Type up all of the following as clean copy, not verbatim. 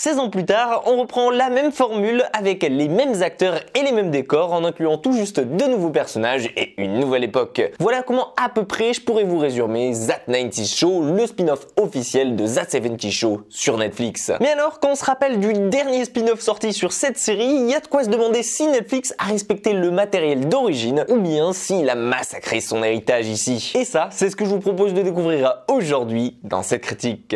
16 ans plus tard, on reprend la même formule avec les mêmes acteurs et les mêmes décors en incluant tout juste de nouveaux personnages et une nouvelle époque. Voilà comment à peu près je pourrais vous résumer That 90s Show, le spin-off officiel de That 70s Show sur Netflix. Mais alors, quand on se rappelle du dernier spin-off sorti sur cette série, il y a de quoi se demander si Netflix a respecté le matériel d'origine ou bien s'il a massacré son héritage ici. Et ça, c'est ce que je vous propose de découvrir aujourd'hui dans cette critique.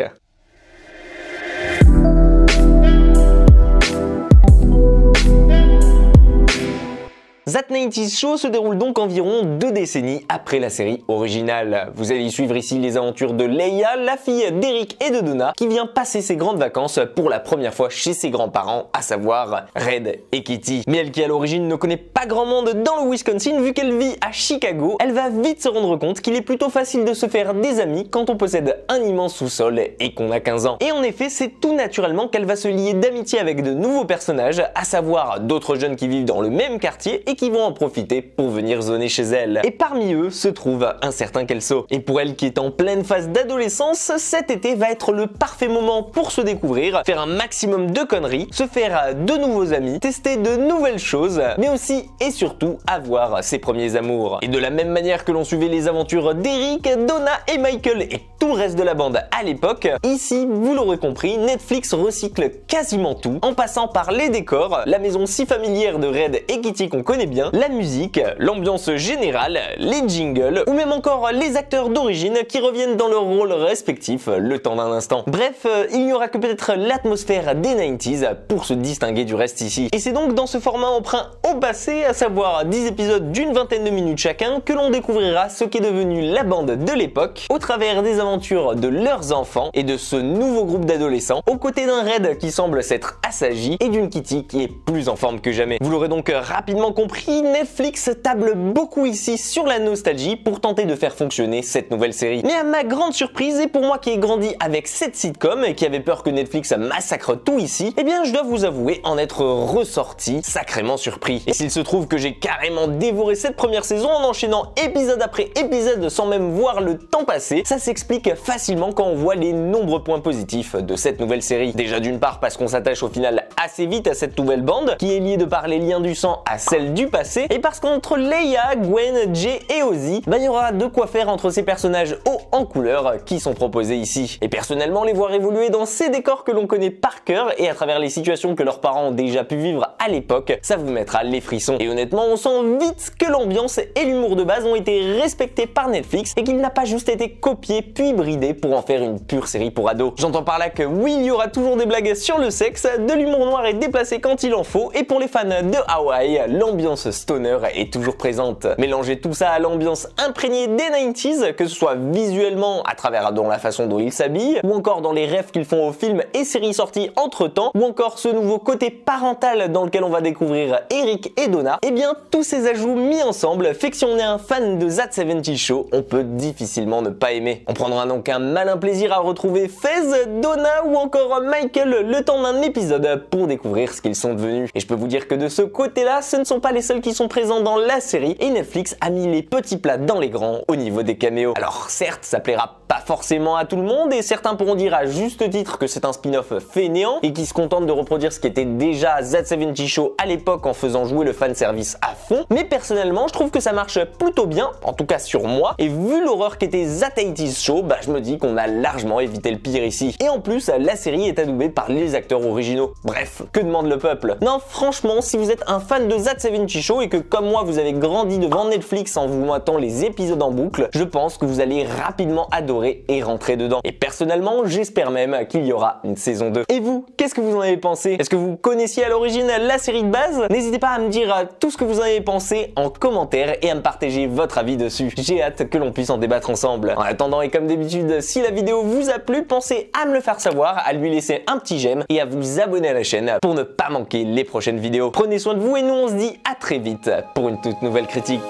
That 90s Show se déroule donc environ 2 décennies après la série originale. Vous allez suivre ici les aventures de Leia, la fille d'Eric et de Donna, qui vient passer ses grandes vacances pour la première fois chez ses grands-parents, à savoir Red et Kitty. Mais elle qui à l'origine ne connaît pas grand monde dans le Wisconsin vu qu'elle vit à Chicago, elle va vite se rendre compte qu'il est plutôt facile de se faire des amis quand on possède un immense sous-sol et qu'on a 15 ans. Et en effet, c'est tout naturellement qu'elle va se lier d'amitié avec de nouveaux personnages, à savoir d'autres jeunes qui vivent dans le même quartier et qui vont en profiter pour venir zoner chez elle. Et parmi eux se trouve un certain Kelso. Et pour elle qui est en pleine phase d'adolescence, cet été va être le parfait moment pour se découvrir, faire un maximum de conneries, se faire de nouveaux amis, tester de nouvelles choses, mais aussi et surtout avoir ses premiers amours. Et de la même manière que l'on suivait les aventures d'Eric, Donna et Michael et tout le reste de la bande à l'époque, ici, vous l'aurez compris, Netflix recycle quasiment tout, en passant par les décors, la maison si familière de Red et Kitty qu'on connaît bien, la musique, l'ambiance générale, les jingles, ou même encore les acteurs d'origine qui reviennent dans leurs rôles respectifs le temps d'un instant. Bref, il n'y aura que peut-être l'atmosphère des 90s pour se distinguer du reste ici. Et c'est donc dans ce format emprunt au passé, à savoir 10 épisodes d'une vingtaine de minutes chacun, que l'on découvrira ce qu'est devenu la bande de l'époque, au travers des aventures de leurs enfants et de ce nouveau groupe d'adolescents, aux côtés d'un Red qui semble s'être assagi et d'une Kitty qui est plus en forme que jamais. Vous l'aurez donc rapidement compris, Netflix table beaucoup ici sur la nostalgie pour tenter de faire fonctionner cette nouvelle série. Mais à ma grande surprise, et pour moi qui ai grandi avec cette sitcom et qui avait peur que Netflix massacre tout ici, eh bien je dois vous avouer en être ressorti sacrément surpris. Et s'il se trouve que j'ai carrément dévoré cette première saison en enchaînant épisode après épisode sans même voir le temps passer, ça s'explique facilement quand on voit les nombreux points positifs de cette nouvelle série. Déjà d'une part parce qu'on s'attache au final assez vite à cette nouvelle bande, qui est liée de par les liens du sang à celle du passé, et parce qu'entre Leia, Gwen, Jay et Ozzy, il y aura de quoi faire entre ces personnages hauts en couleur qui sont proposés ici. Et personnellement, les voir évoluer dans ces décors que l'on connaît par cœur et à travers les situations que leurs parents ont déjà pu vivre à l'époque, ça vous mettra les frissons. Et honnêtement, on sent vite que l'ambiance et l'humour de base ont été respectés par Netflix et qu'il n'a pas juste été copié puis bridé pour en faire une pure série pour ados. J'entends par là que oui, il y aura toujours des blagues sur le sexe, de l'humour noir est déplacé quand il en faut, et pour les fans de Hawaii, l'ambiance stoner est toujours présente. Mélangez tout ça à l'ambiance imprégnée des 90s, que ce soit visuellement à travers dans la façon dont ils s'habillent, ou encore dans les rêves qu'ils font aux films et séries sorties entre temps, ou encore ce nouveau côté parental dans lequel on va découvrir Eric et Donna, et bien tous ces ajouts mis ensemble fait que si on est un fan de That 70s Show, on peut difficilement ne pas aimer. On prendra donc un malin plaisir à retrouver Fez, Donna ou encore Michael le temps d'un épisode pour découvrir ce qu'ils sont devenus. Et je peux vous dire que de ce côté-là, ce ne sont pas les seuls qui sont présents dans la série et Netflix a mis les petits plats dans les grands au niveau des caméos. Alors certes, ça plaira pas forcément à tout le monde et certains pourront dire à juste titre que c'est un spin-off fainéant et qui se contente de reproduire ce qui était déjà That 70s Show à l'époque en faisant jouer le fanservice à fond. Mais personnellement, je trouve que ça marche plutôt bien, en tout cas sur moi, et vu l'horreur qu'était That 80s Show, je me dis qu'on a largement évité le pire ici. Et en plus, la série est adoubée par les acteurs originaux. Bref, que demande le peuple? Non, franchement, si vous êtes un fan de That 70s Show et que comme moi vous avez grandi devant Netflix en vous matant les épisodes en boucle, je pense que vous allez rapidement adorer et rentrer dedans. Et personnellement, j'espère même qu'il y aura une saison 2. Et vous, qu'est-ce que vous en avez pensé? Est-ce que vous connaissiez à l'origine la série de base? N'hésitez pas à me dire tout ce que vous en avez pensé en commentaire et à me partager votre avis dessus. J'ai hâte que l'on puisse en débattre ensemble. En attendant, et comme d'habitude, si la vidéo vous a plu, pensez à me le faire savoir, à lui laisser un petit j'aime et à vous abonner à la chaîne pour ne pas manquer les prochaines vidéos. Prenez soin de vous et nous on se dit à très vite pour une toute nouvelle critique.